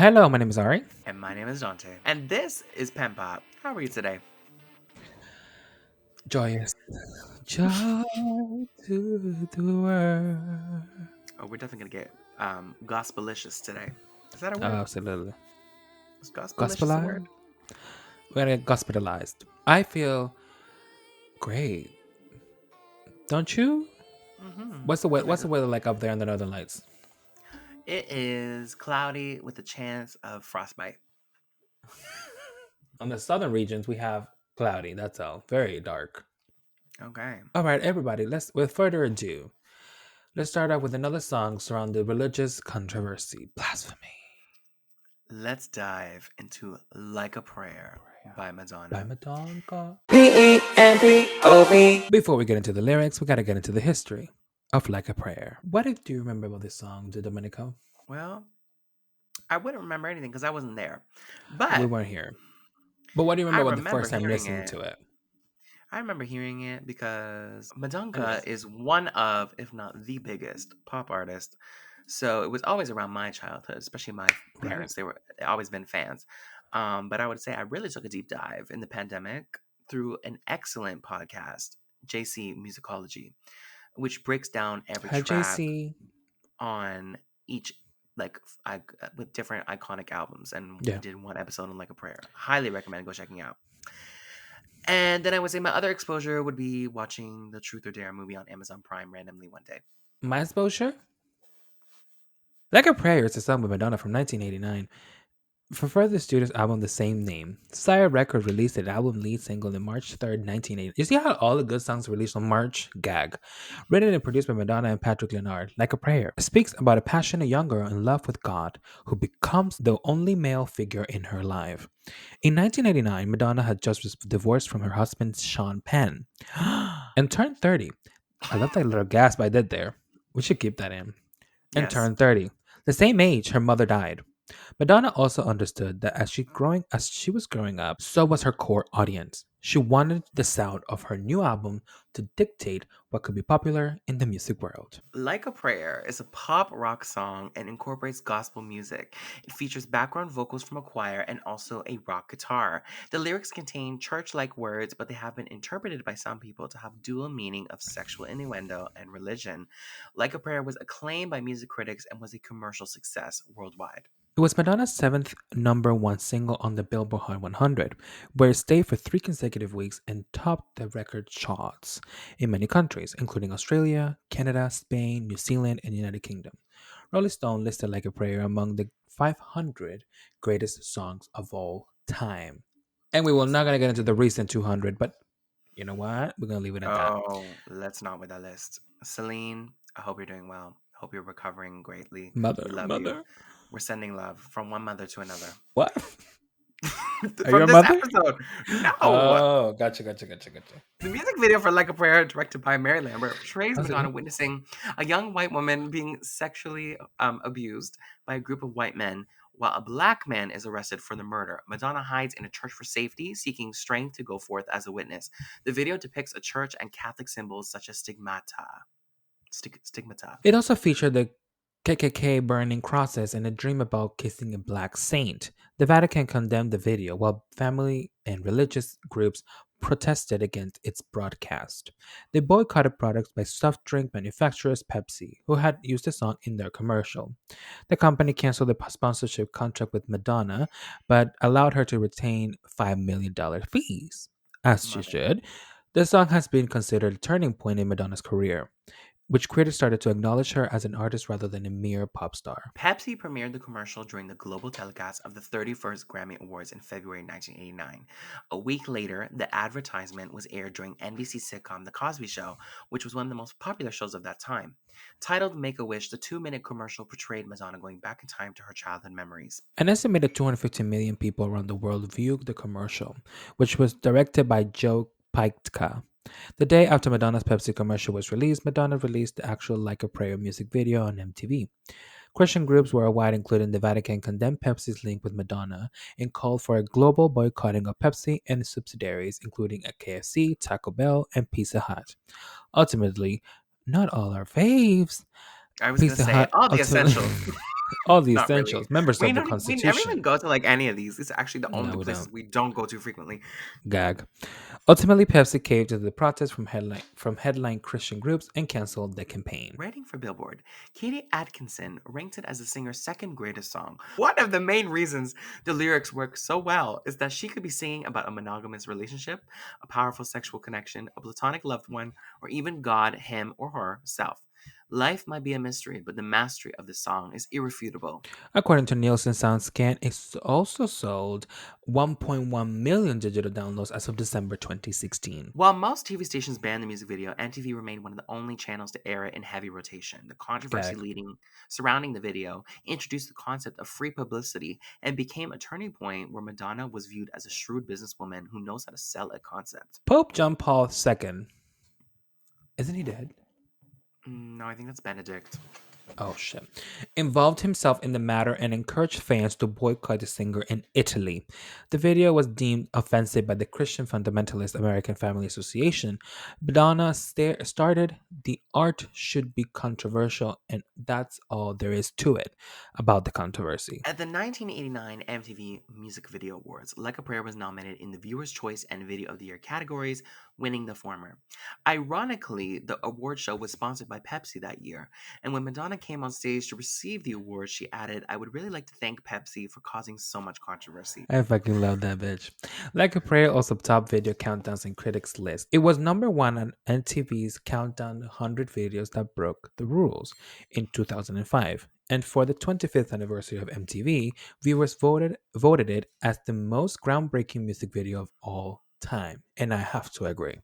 Hello, my name is Ari. And my name is Dante. And this is PenPop. How are you today? Joyous. Joy to the world. Oh, we're definitely going to get gospelicious today. Is that a Oh, word? absolutely. Is gospelicious a word? Gospelized? We're gonna get gospitalized. I feel great. Don't you? What's the weather? What's the weather like up there in the Northern Lights? It is cloudy with a chance of frostbite. On the southern regions, we have cloudy. That's all. Very dark. Okay. All right, everybody. Let's. With further ado, let's start out with another song surrounding religious controversy, blasphemy. Let's dive into Like a Prayer by By Madonna. Madonna. PenPop. Before we get into the lyrics, we gotta get into the history of Like a Prayer. Do you remember about this song, De Domenico? Well, I wouldn't remember anything because I wasn't there. We But weren't here. But what do you I remember about the remember first time hearing listening it. to it? I remember hearing it because Madonna Yes. is one of, if not the biggest, pop artist. So it was always around my childhood, especially my parents. They always been fans. But I would say I really took a deep dive in the pandemic through an excellent podcast, JC Musicology, which breaks down every Hi, track JC. on each with different iconic albums, and Yeah. we did one episode on Like a Prayer. Highly recommend go checking out. And then I would say my other exposure would be watching the Truth or Dare movie on Amazon Prime randomly one day. My exposure? Like a Prayer is a song by Madonna from 1989. For further students' album the same name, Sire Records released an album lead single on March 3rd, 1980. You see how all the good songs are released on March? Gag. Written and produced by Madonna and Patrick Leonard, Like a Prayer speaks about a passionate young girl in love with God who becomes the only male figure in her life. In 1989, Madonna had just divorced from her husband Sean Penn and turned 30. I love that little gasp I did there. We should keep that in. And Yes. turned 30. The same age her mother died. Madonna also understood that as she was growing up, so was her core audience. She wanted the sound of her new album to dictate what could be popular in the music world. Like a Prayer is a pop rock song and incorporates gospel music. It features background vocals from a choir and also a rock guitar. The lyrics contain church like words, but they have been interpreted by some people to have dual meaning of sexual innuendo and religion. Like a Prayer was acclaimed by music critics and was a commercial success worldwide. It was Madonna's seventh number one single on the Billboard Hot 100, where it stayed for 3 consecutive weeks and topped the record charts in many countries, including Australia, Canada, Spain, New Zealand, and United Kingdom. Rolling Stone listed Like a Prayer among the 500 greatest songs of all time. And we will not gonna get into the recent 200, but you know what? We're gonna leave it at that. Oh, let's not with that list. Celine, I hope you're doing well. Hope you're recovering greatly. Mother, We love you. mother. We're sending love from one mother to another. What? Are you From a this mother? episode. No. Oh, gotcha. The music video for Like a Prayer, directed by Mary Lambert, portrays How's it Madonna go? witnessing a young white woman being sexually abused by a group of white men while a black man is arrested for the murder. Madonna hides in a church for safety, seeking strength to go forth as a witness. The video depicts a church and Catholic symbols such as stigmata. Stigmata. It also featured the KKK burning crosses and a dream about kissing a black saint. The Vatican condemned the video, while family and religious groups protested against its broadcast. They boycotted products by soft drink manufacturers Pepsi, who had used the song in their commercial. The company canceled the sponsorship contract with Madonna, but allowed her to retain $5 million fees. As she Mother. should. The song has been considered a turning point in Madonna's career, which critics started to acknowledge her as an artist rather than a mere pop star. Pepsi premiered the commercial during the global telecast of the 31st Grammy Awards in February 1989. A week later, the advertisement was aired during NBC's sitcom The Cosby Show, which was one of the most popular shows of that time. Titled Make a Wish, the 2-minute commercial portrayed Madonna going back in time to her childhood memories. An estimated 250 million people around the world viewed the commercial, which was directed by Joe Pytka. The day after Madonna's Pepsi commercial was released, Madonna released the actual Like a Prayer music video on MTV. Christian groups worldwide, including the Vatican, condemned Pepsi's link with Madonna and called for a global boycotting of Pepsi and its subsidiaries, including a KFC, Taco Bell, and Pizza Hut. Ultimately, not all our faves. I was going to say, all the essentials. All the Not really. essentials, members of the We never even Constitution. go to like any of these. It's actually the No, only we places don't. we don't go to frequently. Gag. Ultimately, Pepsi caved to the protests from headline Christian groups and canceled the campaign. Writing for Billboard, Katie Atkinson ranked it as the singer's second greatest song. One of the main reasons the lyrics work so well is that she could be singing about a monogamous relationship, a powerful sexual connection, a platonic loved one, or even God, him, or herself. Life might be a mystery, but the mastery of the song is irrefutable. According to Nielsen SoundScan, it's also sold 1.1 million digital downloads as of December 2016. While most TV stations banned the music video, MTV remained one of the only channels to air it in heavy rotation. The controversy Gag. surrounding the video introduced the concept of free publicity and became a turning point where Madonna was viewed as a shrewd businesswoman who knows how to sell a concept. Pope John Paul II. Isn't he dead? No, I think that's Benedict. Oh shit. Involved himself in the matter and encouraged fans to boycott the singer in Italy. The video was deemed offensive by the Christian fundamentalist American Family Association. Madonna started the art should be controversial, and that's all there is to it about the controversy. At the 1989 MTV Music Video Awards, Like a Prayer was nominated in the Viewer's Choice and Video of the Year categories, winning the former. Ironically, the award show was sponsored by Pepsi that year, and when Madonna came on stage to receive the award, she added, "I would really like to thank Pepsi for causing so much controversy." I fucking love that bitch. Like a Prayer also topped video countdowns and critics' list. It was number one on MTV's Countdown 100 Videos That Broke the Rules in 2005. And for the 25th anniversary of MTV, viewers voted it as the most groundbreaking music video of all time. And I have to agree.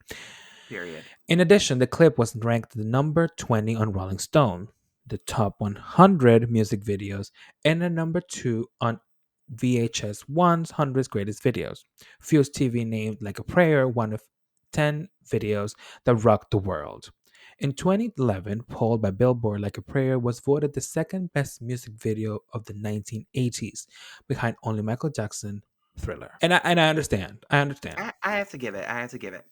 Period. In addition, the clip was ranked the number 20 on Rolling Stone, the top 100 music videos, and the number 2 on VHS 100's greatest videos. Fuse TV named Like a Prayer one of 10 videos that rocked the world. In 2011, polled by Billboard, Like a Prayer was voted the second best music video of the 1980s, behind only Michael Jackson Thriller. And I understand. I understand. I have to give it. I have to give it.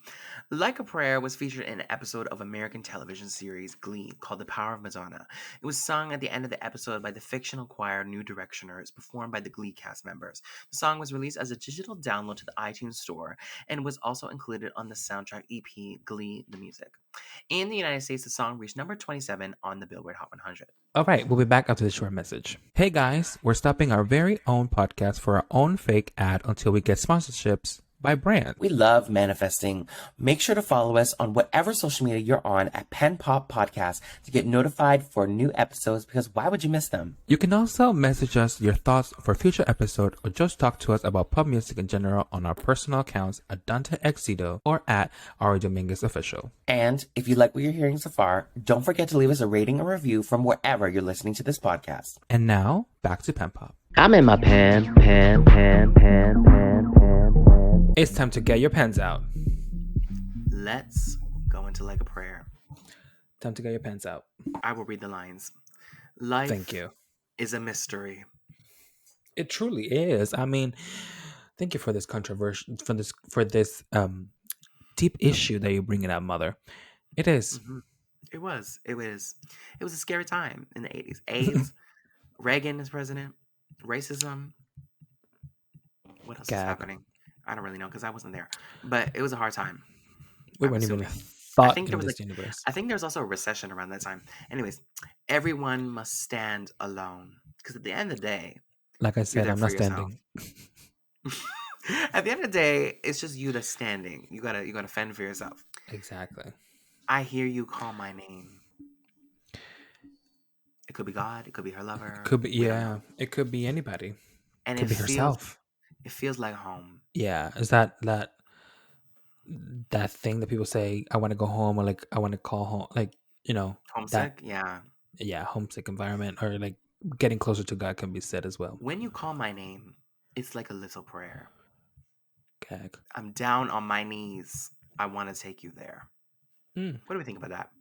Like a Prayer was featured in an episode of American television series GLEE called The Power of Madonna. It was sung at the end of the episode by the fictional choir New Directioners, performed by the GLEE cast members. The song was released as a digital download to the iTunes Store and was also included on the soundtrack EP GLEE The Music. In the United States, the song reached number 27 on the Billboard Hot 100. All right, we'll be back after the short message. Hey guys, we're stopping our very own podcast for our own fake ad until we get sponsorships by brands. We love manifesting. Make sure to follow us on whatever social media you're on at PenPop Podcast to get notified for new episodes, because why would you miss them? You can also message us your thoughts for a future episode or just talk to us about pop music in general on our personal accounts at Dante Exido or at Ari Dominguez Official. And if you like what you're hearing so far, don't forget to leave us a rating or review from wherever you're listening to this podcast. And now, back to PenPop. I'm in my pen. It's time to get your pens out. Let's go into Like a Prayer. Time to get your pens out. I will read the lines. Life Thank you. is a mystery. It truly is. I mean, thank you for this controversial, for this deep issue that you're bringing up, Mother. It is. Mm-hmm. It was a scary time in the 80s. AIDS, Reagan is president, racism. What else is happening? I don't really know because I wasn't there. But it was a hard time. We weren't even a thought in this universe. I think there was also a recession around that time. Anyways, everyone must stand alone. Because at the end of the day, like I said, I'm not standing. At the end of the day, it's just you that's standing. You gotta fend for yourself. Exactly. I hear you call my name. It could be God. It could be her lover. Could be, yeah. It could be anybody. And it could be herself. It feels like home. Yeah. Is that thing that people say, I want to go home, or like, I want to call home, like, Homesick? Yeah. Yeah, homesick environment, or like getting closer to God can be said as well. When you call my name, it's like a little prayer. Gag. I'm down on my knees. I want to take you there. What do we think about that?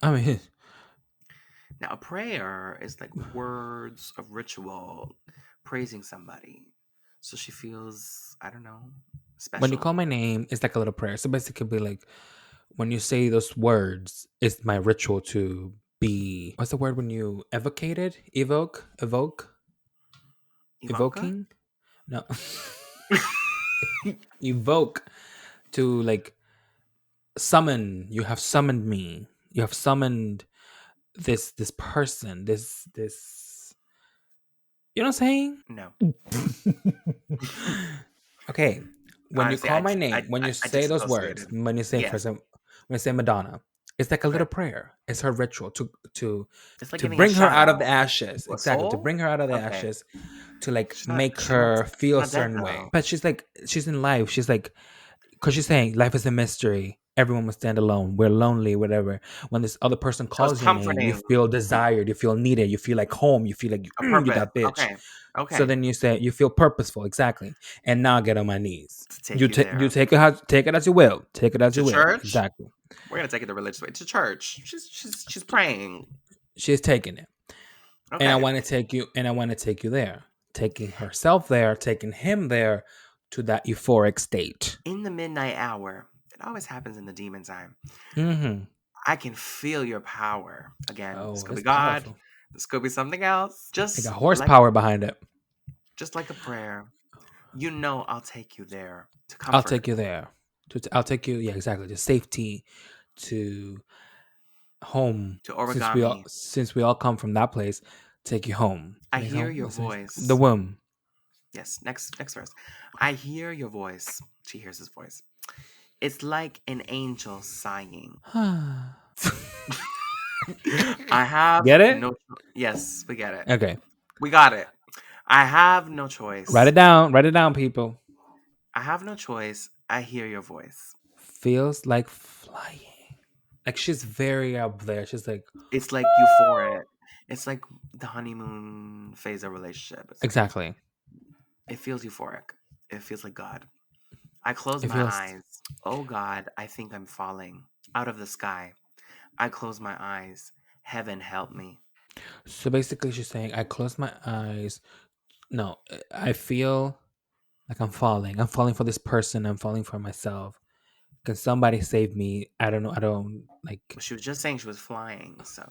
I mean, now a prayer is like words of ritual, praising somebody. So she feels, I don't know, special. When you call my name, it's like a little prayer. So basically, it could be like, when you say those words, it's my ritual to be, what's the word when you evocate it? Evoke, Ivanka? evoking? No, evoke, to like summon. You have summoned me. You have summoned this person. This. You know what I'm No. saying? Okay, when you Honestly, call my name, when you I say those words, disassociated. when you say, for Yes. example, when you say Madonna, it's like a Okay. little prayer. It's her ritual It's like to giving a bring her shout out of the out ashes. to a Exactly, to soul. bring her out of the Okay. ashes, to like make She's not. her feel a Not dead certain way. though. But she's like, she's in life. She's like, because she's saying life is a mystery. Everyone must stand alone. We're lonely, whatever. When this other person So it's calls your name, you comforting. feel desired. You feel needed. You feel like home. You feel like A you purpose. that bitch. Okay. So Okay. then you say you feel purposeful, exactly. And now I get on my knees. To take you You there. take it as you will. Take it as To you will. church. Exactly. We're gonna take it the religious way. To church. She's praying. She's taking it. And I Okay. want to take you and I want to take you there. Taking herself there, taking him there to that euphoric state. In the midnight hour, it always happens in the demon time. Hmm. I can feel your power. Again, this Oh, could be it's God. powerful. This could be something else. It got horsepower behind it. Just like a prayer. You know I'll take you there to I'll comfort, take you there. I'll take you, yeah, exactly. To safety, to home. to origami. Since we all come from that place, take you home. I Take hear home. your The voice. womb. Yes, next verse. I hear your voice. She hears his voice. It's like an angel sighing. I have Get it? no yes, we get it. Okay. We got it. I have no choice. Write it down. Write it down, people. I have no choice. I hear your voice. Feels like flying. Like she's very up there. She's like, It's like euphoric. It's like the honeymoon phase of relationship. It's like exactly. it feels euphoric. It feels like God. I close It my feels eyes. Oh God, I think I'm falling out of the sky. I close my eyes. Heaven help me. so basically she's saying, I close my eyes. No, I feel like I'm falling. I'm falling for this person. I'm falling for myself. Can somebody save me? I don't know. I don't like. She was just saying she was flying. So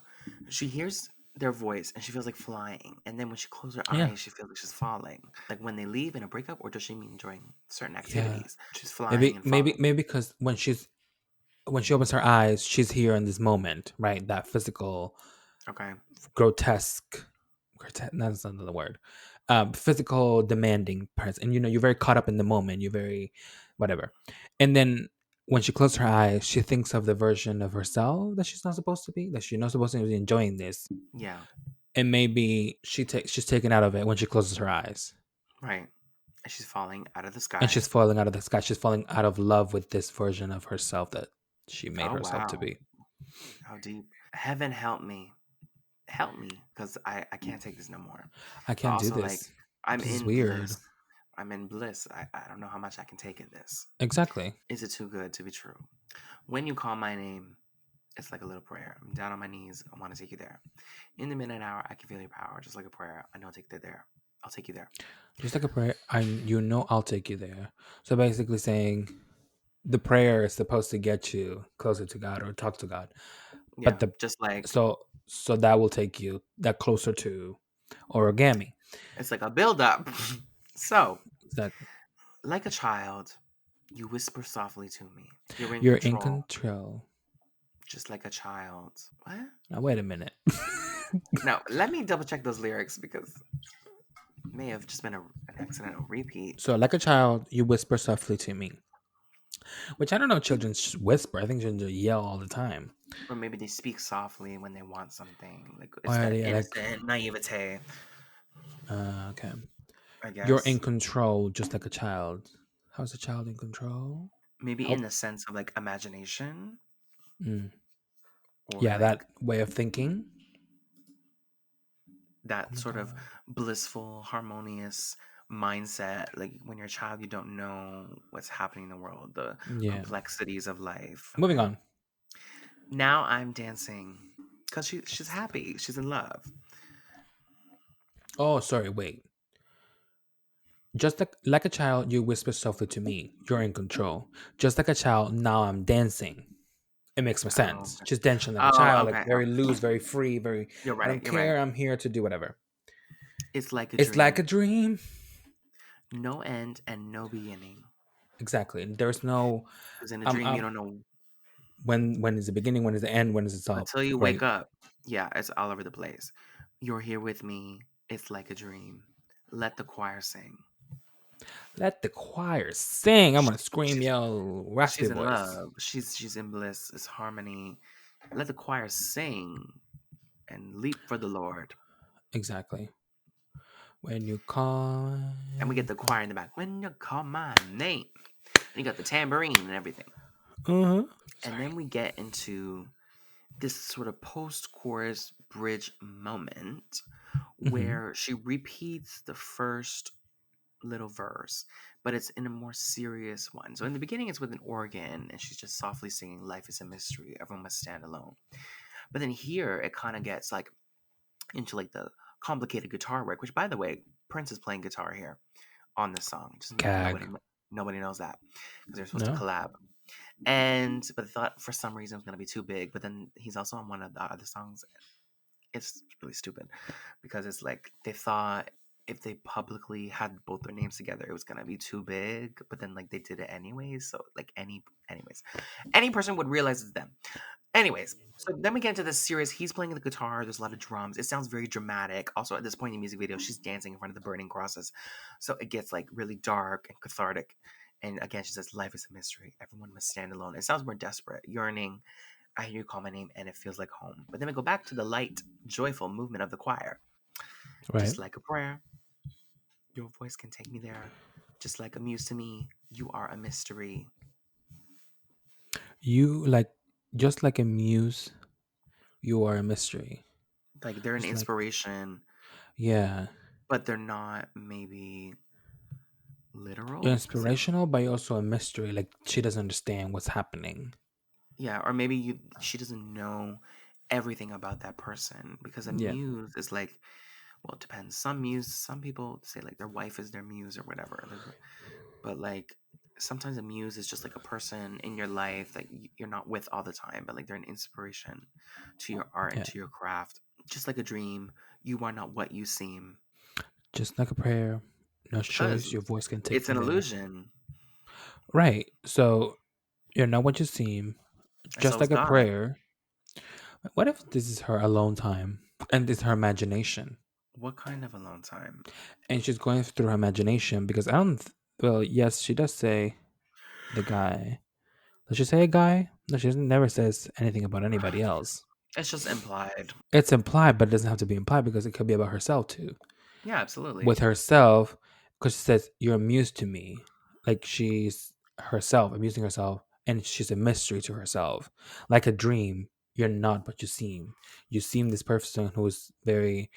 she hears their voice and she feels like flying. And then when she closes her Yeah. eyes, she feels like she's falling. Like when they leave in a breakup, or does she mean during certain Yeah. activities? She's flying and falling. Maybe because when she opens her eyes, she's here in this moment, right? That physical, Okay. grotesque, that's not the word. Physical, demanding person, and you're very caught up in the moment. You're very, whatever, and then when she closes her eyes, she thinks of the version of herself that she's not supposed to be, that she's not supposed to be enjoying this, Yeah. and maybe she's taken out of it when she closes her eyes, Right. And she's falling out of the and sky. she's falling out of the sky. She's falling out of love with this version of herself that she made Oh, herself to wow. be. How deep. Heaven help me. Help me. Because I can't take this no more. I But can't do also, like, this. I'm This is in weird. bliss. I'm in bliss. I don't know how much I can take of this. Exactly. Is it too good to be true? When you call my name, it's like a little prayer. I'm down on my knees. I want to take you there. In the midnight hour, I can feel your power, just like a prayer. I know I'll take you there. I'll take you there. Just like a prayer, I'll take you there. So basically saying the prayer is supposed to get you closer to God or talk to God. But Yeah, the just like so that will take you that closer to origami. it's like a build up. So, Exactly. like a child, you whisper softly to me. You're in You're in control, control. just like a child. What? Now wait a minute. Now, let me double check those lyrics because it may have just been an accidental repeat. So like a child, you whisper softly to me. Which I don't know children whisper. I think children just yell all the time. Or maybe they speak softly when they want something. Like it's Or that yeah, like innocent naivete, okay. I You're guess. in control just like a child. How's a child in control? Maybe in Help. the sense of like imagination Mm. or Yeah, that like way of thinking. Oh that my sort of god. blissful, harmonious mindset. Like when you're a child, you don't know what's happening in the world, the Yeah. complexities of life. Moving Okay. on. Now I'm dancing because she's happy. She's in love. Oh, sorry. Wait. Just like a child, you whisper softly to me. You're in control. Just like a child, now I'm dancing. it makes more Oh, sense. okay. She's dancing like a Oh, child, like okay. very loose, very free, very. You're I right. don't You're right. care. I'm here to do whatever. It's like a It's like a dream. dream. No end and no beginning. Exactly. And there's no Because in a dream, you um don't know when is the beginning, when is the end, when is it all until you wake right. up. Yeah, it's all over the place. You're here with me. It's like a dream. Let the choir sing. Let the choir sing. I'm Sh- gonna scream, She's yell, raspy she's in voice. love. She's in bliss. It's harmony. Let the choir sing and leap for the Lord. Exactly. When you call. And we get the choir in the back. When you call my name. And you got the tambourine and everything. Uh-huh. And Sorry. then we get into this sort of post chorus bridge moment Hmm. where she repeats the first little verse, but it's in a more serious one. So in the beginning, it's with an organ, and she's just softly singing, "Life is a mystery, everyone must stand alone." But then here, it kind of gets like into like the complicated guitar work, which by the way, Prince is playing guitar here on this song. Just Gag. nobody knows that because they're supposed to No. collab. And but I thought for some reason it was gonna be too big. But then he's also on one of the other songs. It's really stupid because it's like they thought if they publicly had both their names together, it was gonna be too big. But then like they did it anyways. So like any person would realize it's them. Anyways, so then we get into this series. He's playing the guitar. There's a lot of drums. It sounds very dramatic. Also, at this point in the music video, she's dancing in front of the burning crosses. So it gets like really dark and cathartic. And again, she says, "Life is a mystery. Everyone must stand alone." It sounds more desperate, yearning. I hear you call my name, and it feels like home. But then we go back to the light, joyful movement of the choir. Right. Just like a prayer, your voice can take me there. Just like a muse to me, you are a mystery. You like, just like a muse, you are a mystery. Like they're an Just like, inspiration, yeah. but they're not maybe You're literal because inspirational, but you're also a mystery. Like she doesn't understand what's happening. yeah, or maybe she doesn't know everything about that person because a Yeah. muse is like, well, it depends. Some people say like their wife is their muse or whatever. But like sometimes a muse is just like a person in your life that you're not with all the time, but like they're an inspiration to your art and Yeah. to your craft. Just like a dream, you are not what you seem Just like a prayer. No because choice. Your voice can take it's me an there. illusion, Right. So you're not what you seem. and Just so is like a God. prayer. What if this is her alone time and it's her imagination? What kind of alone time? And she's going through her imagination because I don't. Well, yes, she does say the guy. Does she say a guy? No, she never says anything about anybody else. It's just implied. It's implied, but it doesn't have to be implied because it could be about herself too. Yeah, absolutely. With herself, because she says, "You're amused to me." Like she's herself, amusing herself, and she's a mystery to herself. Like a dream, you're not what you seem. You seem this person who's very,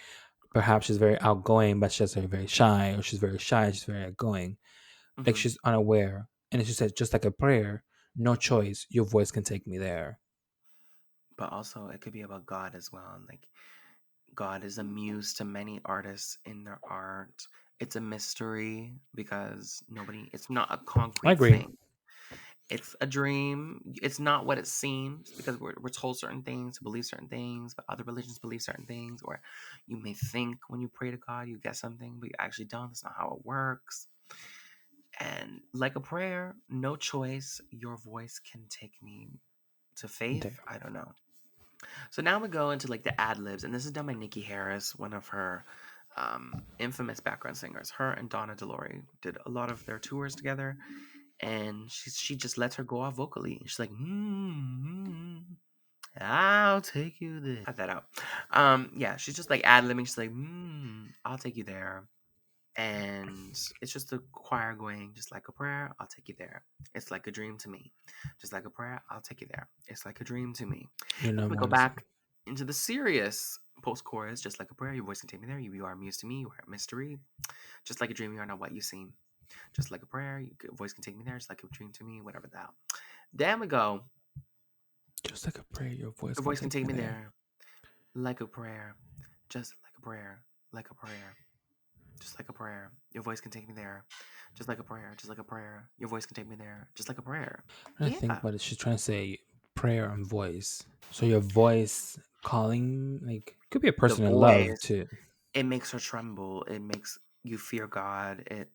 perhaps she's very outgoing, but she's very shy, or she's very shy, she's very outgoing. Like Hmm. she's unaware. And she says, just like a prayer, no choice, your voice can take me there. But also, it could be about God as well. Like God is a muse to many artists in their art. It's a mystery because nobody. It's not a I concrete agree. thing. It's a dream. It's not what it seems because we're told certain things, to believe certain things, but other religions believe certain things. Or you may think when you pray to God you get something, but you actually don't. That's not how it works. And like a prayer, no choice. Your voice can take me to faith. There. I don't know. So now we go into like the ad libs, and this is done by Nikki Harris, one of her infamous background singers. Her and Donna Delory did a lot of their tours together, and she just lets her go off vocally. She's like, I'll take you there. Cut that out. Yeah, she's just like ad libbing. She's like, I'll take you there. And it's just the choir going, just like a prayer, I'll take you there. It's like a dream to me. Just like a prayer, I'll take you there. It's like a dream to me. You're Then not we go one to see. back into the serious post chorus, just like a prayer, your voice can take me there. You are a muse to me, you are a mystery. Just like a dream, you are not what you seem. Just like a prayer, your voice can take me there. Just like a dream to me, whatever the hell. Then we go, Just like a prayer, your voice your can voice can take take me me there. there. Like a prayer, just like a prayer, like a prayer. Just like a prayer. Your voice can take me there. Just like a prayer. Just like a prayer. Your voice can take me there. Just like a prayer. I think Yeah. what she's trying to say. prayer and voice. So your voice calling, like, could be a The person in love voice, too. it makes her tremble. It makes you fear God. It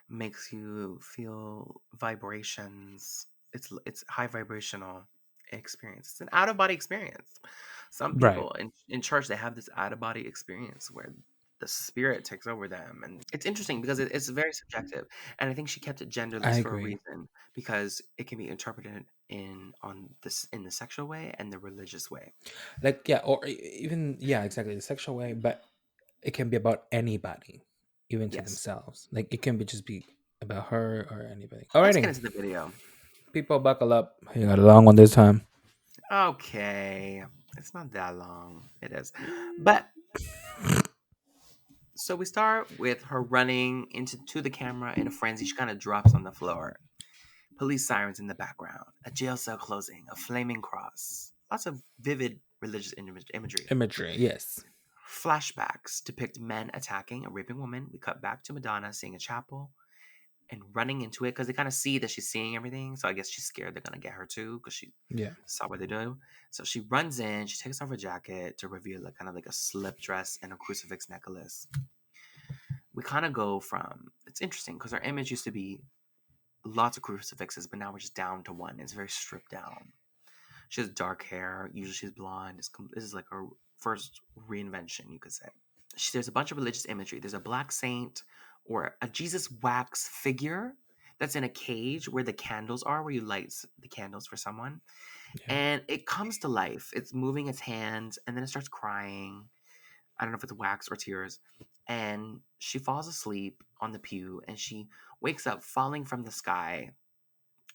makes you feel vibrations. It's high vibrational experience. It's an out of body experience. Some Right. people in church they have this out of body experience where the spirit takes over them, and it's interesting because it's very subjective. And I think she kept it I genderless for a agree. reason because it can be interpreted in the sexual way and the religious way. Like, yeah, or even, yeah, exactly, the sexual way, but it can be about anybody, even to Yes. themselves. Like, it can be just be about her or anybody. Let's get Alrighty, into the video. people, buckle up. You got a long one this time. Okay. It's not that long. It is. But so we start with her running into to the camera in a frenzy. She kind of drops on the floor. Police sirens in the background. A jail cell closing. A flaming cross. Lots of vivid religious imagery. Imagery, yes. Flashbacks depict men attacking a raping woman. We cut back to Madonna seeing a chapel and running into it because they kind of see that she's seeing everything. So I guess she's scared they're gonna get her too because she Yeah. saw what they do. So she runs in. She takes off her jacket to reveal like kind of like a slip dress and a crucifix necklace. We kind of go from it's interesting because our image used to be lots of crucifixes, but now we're just down to one. It's very stripped down. She has dark hair. Usually she's blonde. This is like her first reinvention, you could say. There's a bunch of religious imagery. There's a black saint or a Jesus wax figure that's in a cage where the candles are, where you light the candles for someone. Yeah. And it comes to life. It's moving its hands and then it starts crying. I don't know if it's wax or tears. And she falls asleep on the pew and she wakes up falling from the sky,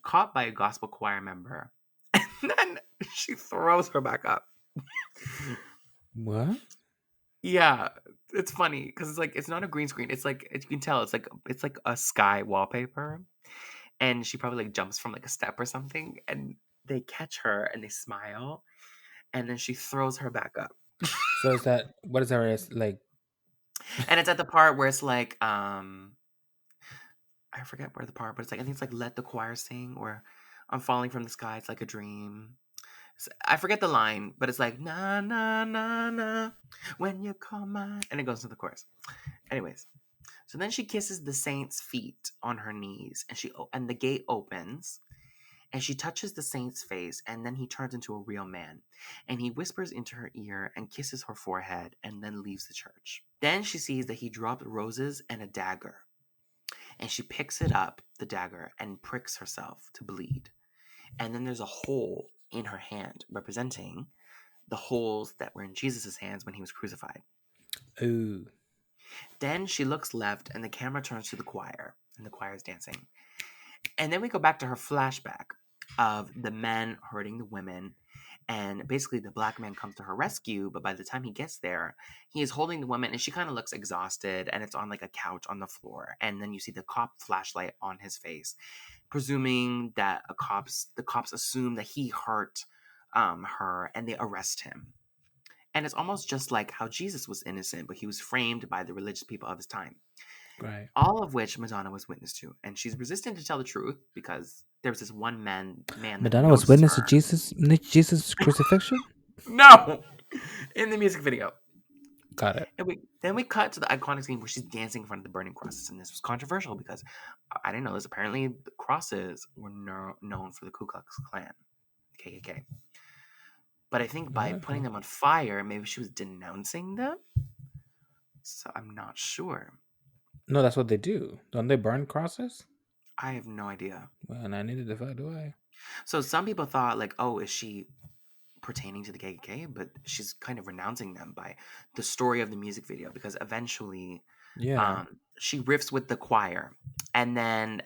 caught by a gospel choir member. And then she throws her back up. What? Yeah, it's funny because it's like it's not a green screen. It's like you can tell it's like a sky wallpaper, and she probably like jumps from like a step or something, and they catch her and they smile, and then she throws her back up, So is that, what is that, like? and it's at the part where it's like I forget where the part, but it's like I think it's like let the choir sing or I'm falling from the sky. It's like a dream. I forget the line, but it's like na na na na when you call my, and it goes to the chorus. Anyways, so then she kisses the saint's feet on her knees, and and the gate opens, and she touches the saint's face, and then he turns into a real man, and he whispers into her ear and kisses her forehead, and then leaves the church. Then she sees that he dropped roses and a dagger, and she picks it up, the dagger, and pricks herself to bleed. And then there's a hole in her hand, representing the holes that were in Jesus' hands when he was crucified. Ooh. Then she looks left, and the camera turns to the choir, and the choir is dancing. And then we go back to her flashback of the men hurting the women. And basically, the black man comes to her rescue, but by the time he gets there, he is holding the woman, and she kind of looks exhausted, and it's on like a couch on the floor. And then you see the cop flashlight on his face, presuming that the cops assume that he hurt her, and they arrest him. And it's almost just like how Jesus was innocent, but he was framed by the religious people of his time. Right. All of which Madonna was witness to, and she's resistant to tell the truth because there was this one man that Madonna was notices witness to her. Jesus crucifixion. No, in the music video, Got it. and we cut to the iconic scene where she's dancing in front of the burning crosses, and this was controversial because I didn't know this. Apparently, the crosses were known for the Ku Klux Klan, KKK. But I think by putting Uh-huh. them on fire, maybe she was denouncing them. So I'm not sure. No, that's what they do. Don't they burn crosses? I have no idea. Well, and I needed to find away. So some people thought like, oh, is she pertaining to the KKK? But she's kind of renouncing them by the story of the music video because eventually, Yeah. she riffs with the choir, and then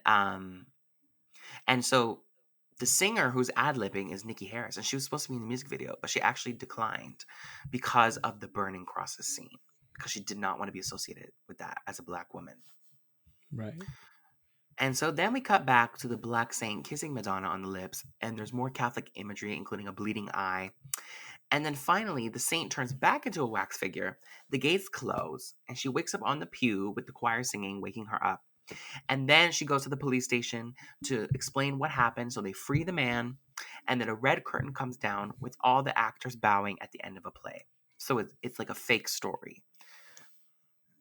and so the singer who's ad libbing is Nikki Harris, and she was supposed to be in the music video, but she actually declined because of the burning crosses scene because she did not want to be associated with that as a black woman. Right. And so then we cut back to the black saint kissing Madonna on the lips, and there's more Catholic imagery, including a bleeding eye. And then finally, the saint turns back into a wax figure. The gates close, and she wakes up on the pew with the choir singing, waking her up. And then she goes to the police station to explain what happened. So they free the man, and then a red curtain comes down with all the actors bowing at the end of a play. So it's like a fake story,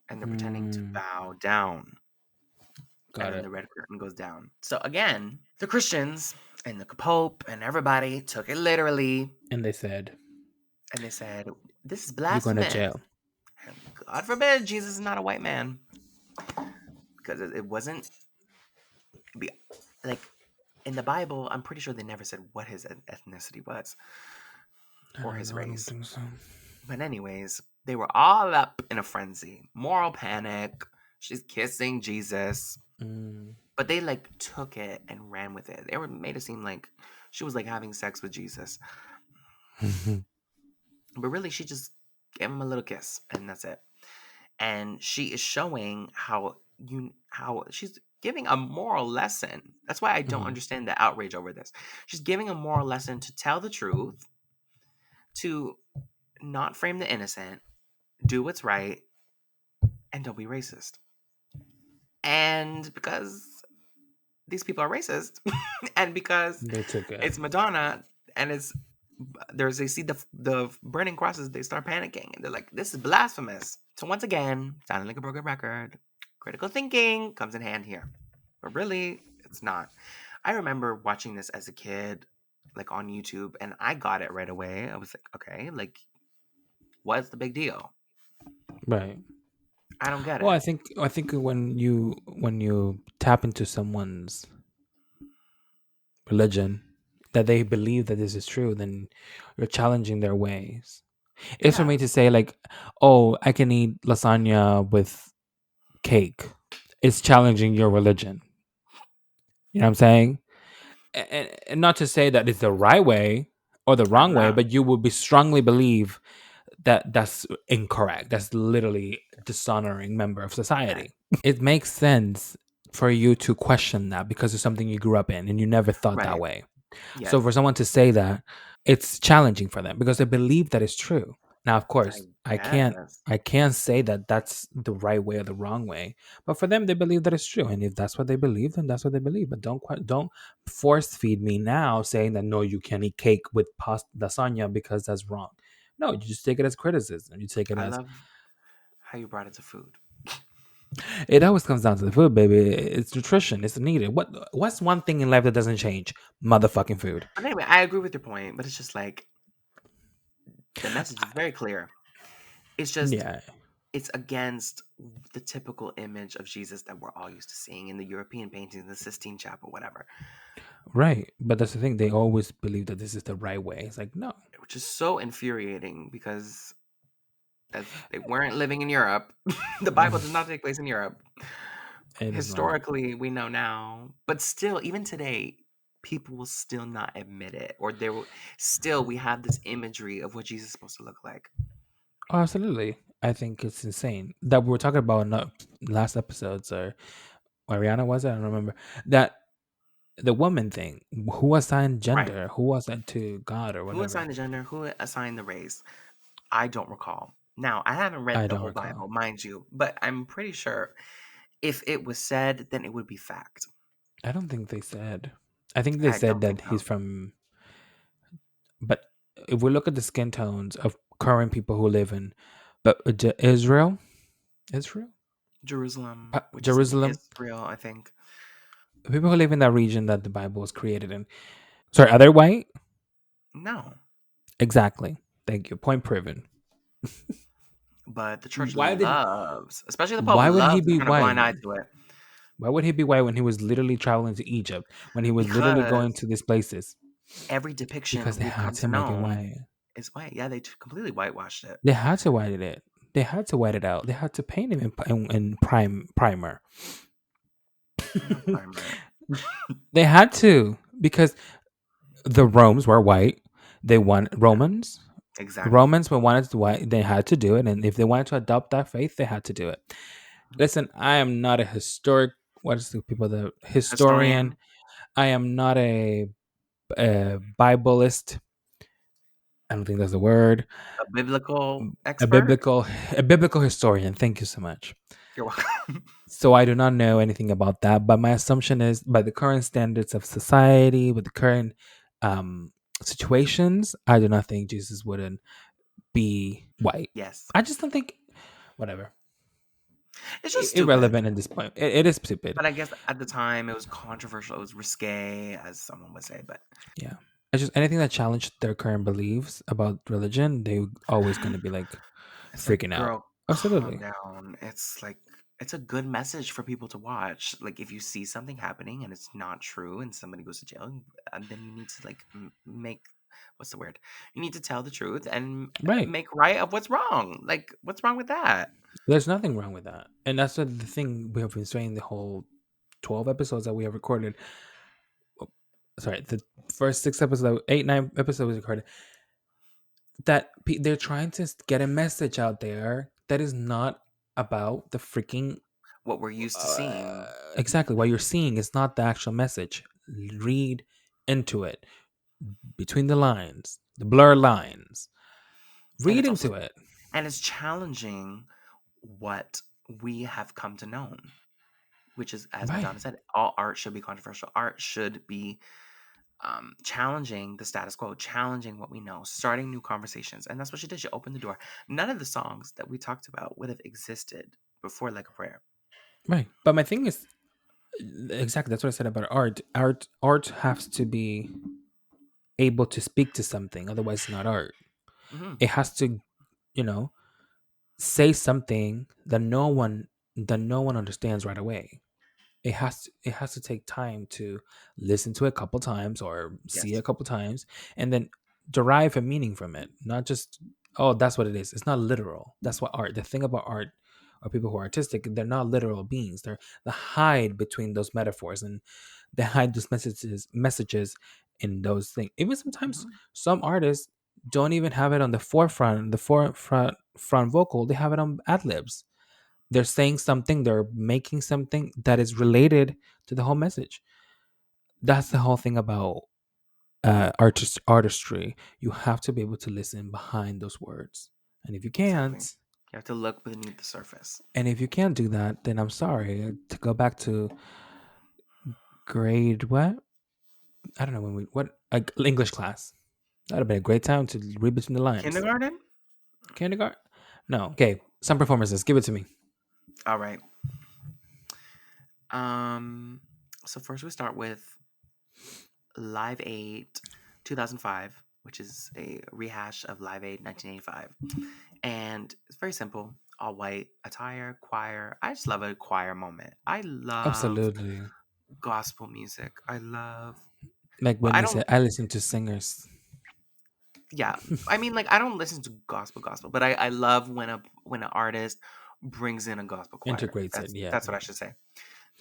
and they're pretending to Mm, bow down, and got then it. the red curtain goes down. So again, the Christians and the Pope and everybody took it literally, And they said, and they said, "This is "You're going to blasphemous." jail." And God forbid Jesus is not a white man, because it wasn't be like in the Bible. I'm pretty sure they never said what his ethnicity was I or don't his know. I don't race. think so. But anyways, they were all up in a frenzy, moral panic. She's kissing Jesus, Mm. but they like took it and ran with it. They were made it seem like she was like having sex with Jesus, but really she just gave him a little kiss and that's it. And she is showing how she's giving a moral lesson. That's why I don't Mhm. understand the outrage over this. She's giving a moral lesson to tell the truth, to not frame the innocent, do what's right, and don't be racist. And because these people are racist, and because They took it. it's Madonna, and they see the burning crosses, they start panicking, and they're like, "This is blasphemous." So once again, sounding like a broken record, critical thinking comes in hand here, but really, it's not. I remember watching this as a kid, like on YouTube, and I got it right away. I was like, "Okay, like, what's the big deal?" Right. I don't get Well, it. I think when you tap into someone's religion, that they believe that this is true, then you're challenging their ways. It's for Yeah, me to say like, "Oh, I can eat lasagna with cake." It's challenging your religion. You know what I'm saying? And not to say that it's the right way or the wrong way, no, but you would be strongly believe that that's incorrect. That's literally dishonoring member of yeah, society. It makes sense for you to question that because it's something you grew up in and you never thought that right, way. So yes, for someone to say that, it's challenging for them because they believe that it's true. Now, of I course, I can't guess. I can't say that that's the right way or the wrong way, but for them, they believe that it's true, and if that's what they believe, then that's what they believe. But don't force feed me now saying that no, you can't eat cake with pasta lasagna because that's wrong. No, you just take it as criticism. You take it I as love how you brought it to food. it always comes down to the food, baby. It's nutrition. It's needed. What's one thing in life that doesn't change? Motherfucking food. But anyway, I agree with your point, but it's just like the message is very clear. It's just Yeah, it's against the typical image of Jesus that we're all used to seeing in the European paintings, the Sistine Chapel, whatever, right. But that's the thing. They always believe that this is the right way. It's like no, which is so infuriating because as they weren't living in Europe, the Bible does not take place in Europe. it is not. Historically, we know now, but still, even today, people will still not admit it, or there will still we have this imagery of what Jesus is supposed to look like. Oh, absolutely. I think it's insane that we were talking about in the last episodes or Ariana was it? I don't remember that the woman thing. Who assigned Right. gender? Who was that to God or Who whatever? assigned the gender? Who assigned the race? I don't recall. Now, I haven't read I the don't whole recall. Bible, mind you, but I'm pretty sure if it was said, then it would be fact. I don't think they said. I think they I said don't think that he's so. from. But if we look at the skin tones of current people who live in, but Israel, Jerusalem, which is in Jerusalem, Israel, I think. people who live in that region that the Bible was created in. Sorry, are they white? No, Exactly. Thank you. Point proven. but the church Why did? loves, especially the Pope, Why would he loves to be turn a blind white? eye to it Why would he be white when he was literally traveling to Egypt? When he was literally going because to these places? every depiction Because they we've had come to to make it know white. is white. Yeah, they completely whitewashed it. They had to white it. They had to white it out. They had to paint him in primer. Not primer. They had to because the Romes were white. They want Yeah, exactly. Romans when wanted to white. They had to do it, and if they wanted to adopt that faith, they had to do it. Listen, I am not a historic. What is the people the historian? Historian, I am not a Bibleist. I don't think that's the word. a biblical A expert. biblical a biblical historian. Thank you so much. You're welcome. So I do not know anything about that, but my assumption is by the current standards of society, with the current um, situations, I do not think Jesus wouldn't be white. Yes. I just don't think, whatever, It's just stupid. irrelevant at this point. It is stupid. But I guess at the time it was controversial, it was risque, as someone would say. But Yeah. It's just anything that challenged their current beliefs about religion, they always going to be like it's like, freaking out. girl, calm Absolutely. down. It's like it's a good message for people to watch. Like if you see something happening and it's not true, and somebody goes to jail, and then you need to like make what's the word? You need to tell the truth and Right. make right of what's wrong. Like what's wrong with that? There's nothing wrong with that. And that's the thing we have been saying the whole 12 episodes that we have recorded. Oh, sorry, the first 6 episodes, 8, 9 episodes we recorded, that they're trying to get a message out there that is not about the freaking What we're used to seeing, exactly what you're seeing is not the actual message. Read into it, between the lines, the blur lines. and Read it's also into it. and it's challenging what we have come to know, which is, as Right. Madonna said, all art should be controversial. Art should be challenging the status quo, challenging what we know, starting new conversations. And that's what she did. She opened the door. None of the songs that we talked about would have existed before Like a Prayer. Right. But my thing is exactly that's what I said about art. Art has to be able to speak to something, otherwise it's not art. Hmm. It has to, you know, say something that no one understands right away. It has to take time to listen to it a couple times or see it a Yes. couple times and then derive a meaning from it, not just, oh, that's what it is. It's not literal. That's what art, the thing about art, or people who are artistic, they're not literal beings. They're the hide between those metaphors, and they hide those messages in those things. Even sometimes Hmm. some artists don't even have it on the forefront, the forefront front vocal. They have it on ad libs. They're saying something, they're making something that is related to the whole message. That's the whole thing about artistry. You have to be able to listen behind those words, and if you Exactly. can't, You have to look beneath the surface. do that, then I'm sorry to go back to grade what, I don't know when we what, like English class. That'd have been a great time to read between the lines. Kindergarten? Kindergarten? No. Okay. Some performances. Give it to me. All right. Um, so first we start with Live Aid 2005, which is a rehash of Live Aid 1985. And it's very simple. All white attire, choir. I just love a choir moment. I love Absolutely. gospel music. I love, Like well, I Whitney don't, said, I listen to singers. yeah. I mean, like, I don't listen to gospel, but I love when an artist brings in a gospel choir. Integrates it. Yeah. That's what I should say.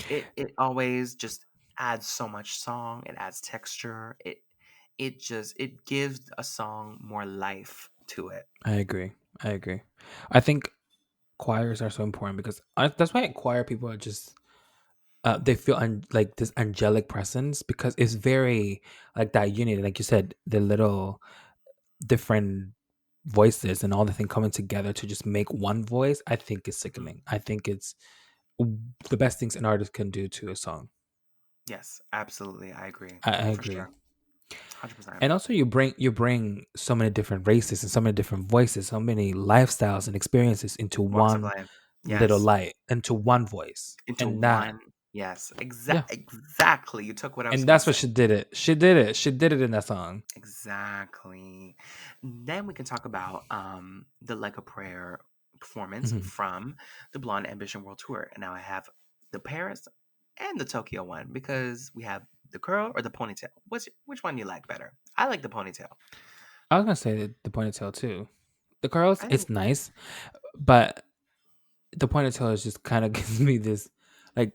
It always just adds so much song. It adds texture. It gives a song more life to it. I agree. I agree. I think choirs are so important because that's why choir people are just they feel like this angelic presence because it's very like that unity, like you said, the little different voices and all the thing coming together to just make one voice. I think is Mhm. sickening. I think it's the best things an artist can do to a song. Yes, absolutely. I agree I for agree. sure. 100%. And also you bring so many different races and so many different voices, so many lifestyles and experiences into Walks of one life. little Yes. light, into one voice. Into And that, one. Yes. yeah. Exactly. You took what I was And going to that's what say. she did it. She did it. She did it in that song. Exactly. Then we can talk about the Like a Prayer performance Mhm. from the Blonde Ambition World Tour. And now I have the Paris and the Tokyo one because we have the curl or the ponytail. Which one you like better? I like the ponytail. I was gonna say the ponytail too. The curls, I it's think nice, but the ponytail is just kind of gives me this like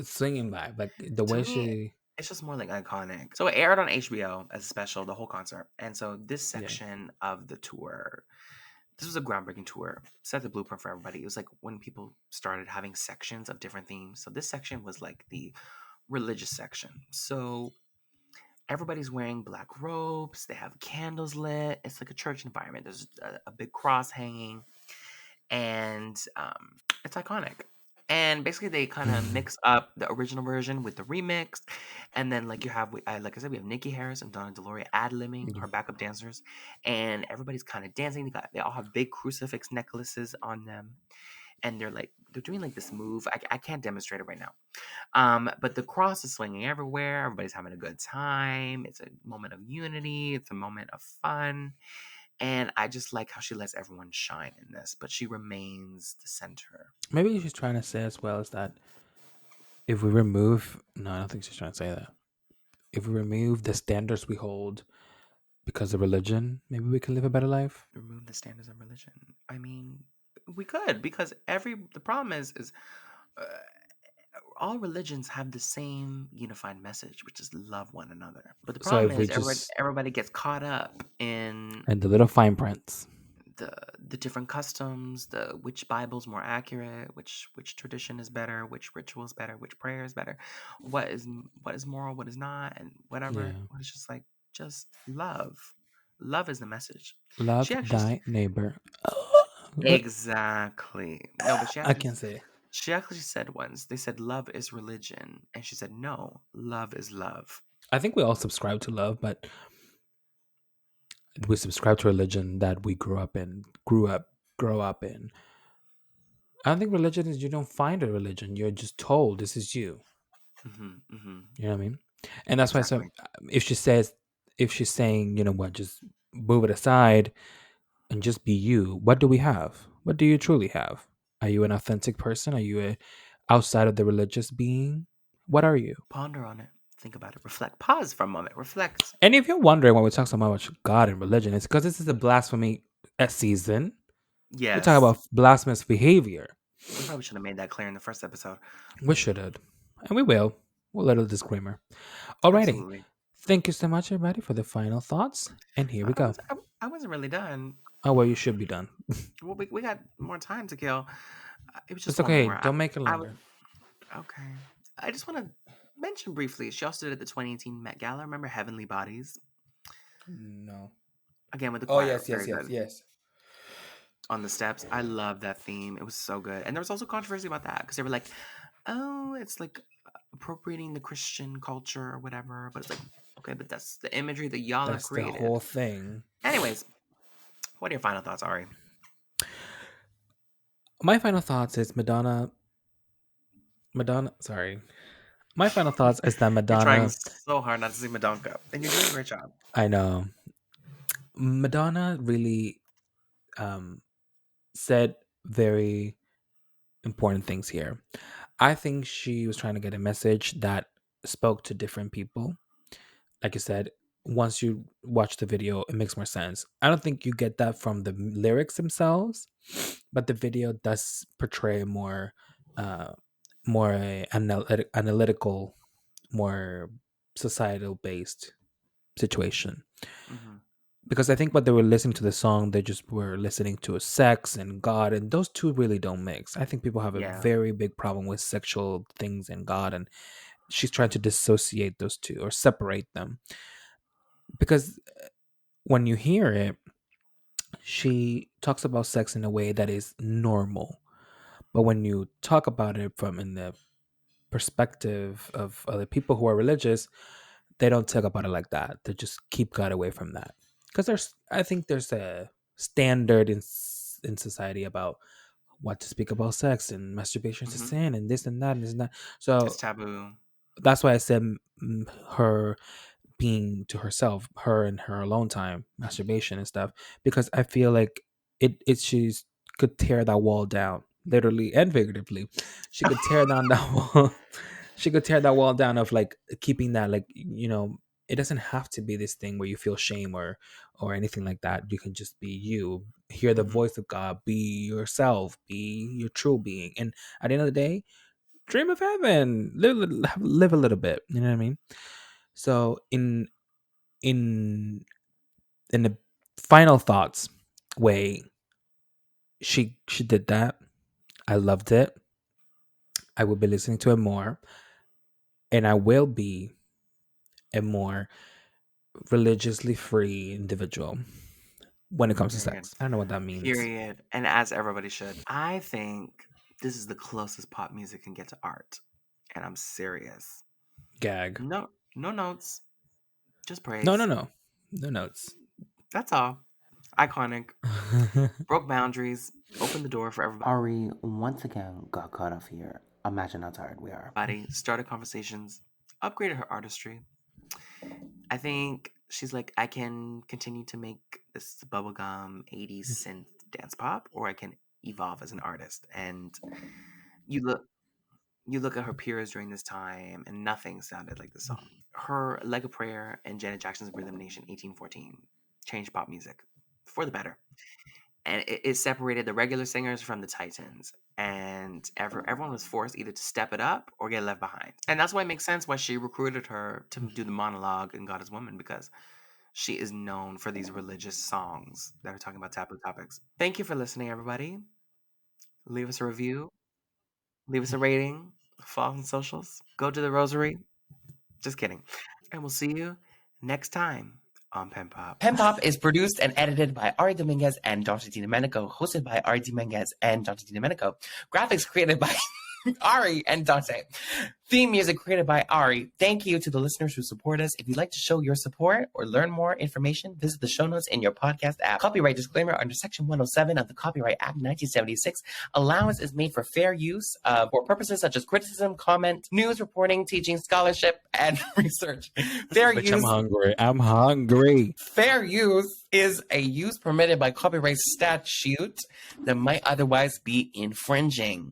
singing vibe. Like the to way me she, it's just more like iconic. So it aired on HBO as a special, the whole concert. And so this yeah, section of the tour, this was a groundbreaking tour. Set the blueprint for everybody. It was like when people started having sections of different themes. So this section was like the religious section. So everybody's wearing black robes. They have candles lit. It's like a church environment. There's a big cross hanging, and It's iconic. And basically, they kind of mix up the original version with the remix, and then like you have, like I said, we have Nikki Harris and Donna Deloria ad-libbing Yeah. her backup dancers, and everybody's kind of dancing. They all have big crucifix necklaces on them, and they're doing like this move. I can't demonstrate it right now. But the cross is swinging everywhere. Everybody's having a good time. It's a moment of unity. It's a moment of fun. And I just like how she lets everyone shine in this, but she remains the center. Maybe she's trying to say as well is that if we remove, no, I don't think she's trying to say that. If we remove the standards we hold because of religion, maybe we can live a better life. Remove the standards of religion. I mean, we could because the problem is uh, all religions have the same unified message, which is love one another. But the So problem if we is just everybody gets caught up in and the little fine prints. the the different customs, the which Bible's more accurate, which tradition is better, which ritual is better, which prayer is better, what is moral, what is not, and whatever. Yeah. It's just like just love. Love is the message. Love She actually thy neighbor. What? exactly no, but I can't say. she actually said once. They said love is religion, and she said no, love is love. I think we all subscribe to love, but we subscribe to religion that we grow up in. I don't think religion is you don't find a religion. You're just told this is you. Hmm. You know what I mean? And that's why so Exactly. if she says if she's saying, you know what, just move it aside and just be you, what do we have? What do you truly have? Are you an authentic person? Are you a outside of the religious being? What are you? Ponder on it. Think about it. Reflect. Pause for a moment. Reflect. And if you're wondering why we talk so much about God and religion, it's because this is a blasphemy season. We talk Yes. about blasphemous behavior. We probably should have made that clear in the first episode. We should have. And we will. We'll let a disclaimer. Alrighty. Absolutely. Thank you so much, everybody, for the final thoughts. And here we I go. was I, I wasn't really done. Oh, well, you should be done. Well, we got more time to kill. It was It's just one okay. more. Don't make it I would longer. okay. I just want to mention briefly. She also did at the 2018 Met Gala. Remember Heavenly Bodies? No. Again with the Oh, choir. yes, yes, Very yes, good. yes. On the steps. I love that theme. It was so good. And there was also controversy about that because they were like, "Oh, it's like appropriating the Christian culture or whatever." But it's like, okay, but that's the imagery that y'all have That's the created. whole thing. Anyways, what are your final thoughts, Ari? My final thoughts is Madonna, sorry. My final thoughts is that You're trying Madonna, so hard not to say Madonka, and you're doing a great job. I know, Madonna really said very important things here. I think she was trying to get a message that spoke to different people. Like I said, once you watch the video, it makes more sense. I don't think you get that from the lyrics themselves, but the video does portray uh, more analytical, more societal based situation. Hmm. Because I think what they were listening to the song, they just were listening to sex and God, and those two really don't mix. I think people have a Yeah. very big problem with sexual things and God, and she's trying to dissociate those two or separate them. Because when you hear it, she talks about sex in a way that is normal. But when you talk about it from in the perspective of other people who are religious, they don't talk about it like that. They just keep God away from that. Because I think there's a standard in society about what to speak about sex and masturbation is a Hmm. sin and this and that and this and that. So It's taboo. that's why I said her being to herself, her and her alone time, masturbation and stuff, because I feel like it she's could tear that wall down, literally and figuratively. She could tear down that wall. She could tear that wall down of like keeping that like it doesn't have to be this thing where you feel shame or anything like that. You can just be you, hear the Hmm. voice of God, be yourself, be your true being, and at the end of the day, dream of heaven, live a little bit. You know what I mean? So in in the final thoughts way, she did that. I loved it. I will be listening to it more, and I will be a more religiously free individual when it comes to Period. sex. I don't know what that means. Period. And as everybody should. I think This is the closest pop music can get to art. And I'm serious. Gag. No notes. Just praise. No notes. That's all. Iconic. Broke boundaries. Opened the door for everybody. Ari once again got caught off here. Imagine how tired we are. Started conversations. Upgraded her artistry. I think she's like, I can continue to make this bubblegum 80s synth dance pop, or I can evolve as an artist. And you look at her peers during this time, and nothing sounded like the song. Her Like a Prayer and Janet Jackson's Rhythm Nation 1814 changed pop music for the better. And it separated the regular singers from the titans. And everyone was forced either to step it up or get left behind. And that's why it makes sense why she recruited her to do the monologue in God is Woman, because she is known for these religious songs that are talking about taboo topics. Thank you for listening, everybody. Leave us a review. Leave us a rating. Follow on socials. Go to the rosary. Just kidding. And we'll see you next time on PenPop. PenPop is produced and edited by Ari Dominguez and Dante DiDomenico, hosted by Ari Dominguez and Dante DiDomenico. Graphics created by Ari and Dante. Theme music created by Ari. Thank you to the listeners who support us. If you'd like to show your support or learn more information, visit the show notes in your podcast app. Copyright disclaimer under Section 107 of the Copyright Act 1976. Allowance is made for fair use for purposes such as criticism, comment, news reporting, teaching, scholarship, and research. Fair use. I'm hungry. Fair use is a use permitted by copyright statute that might otherwise be infringing.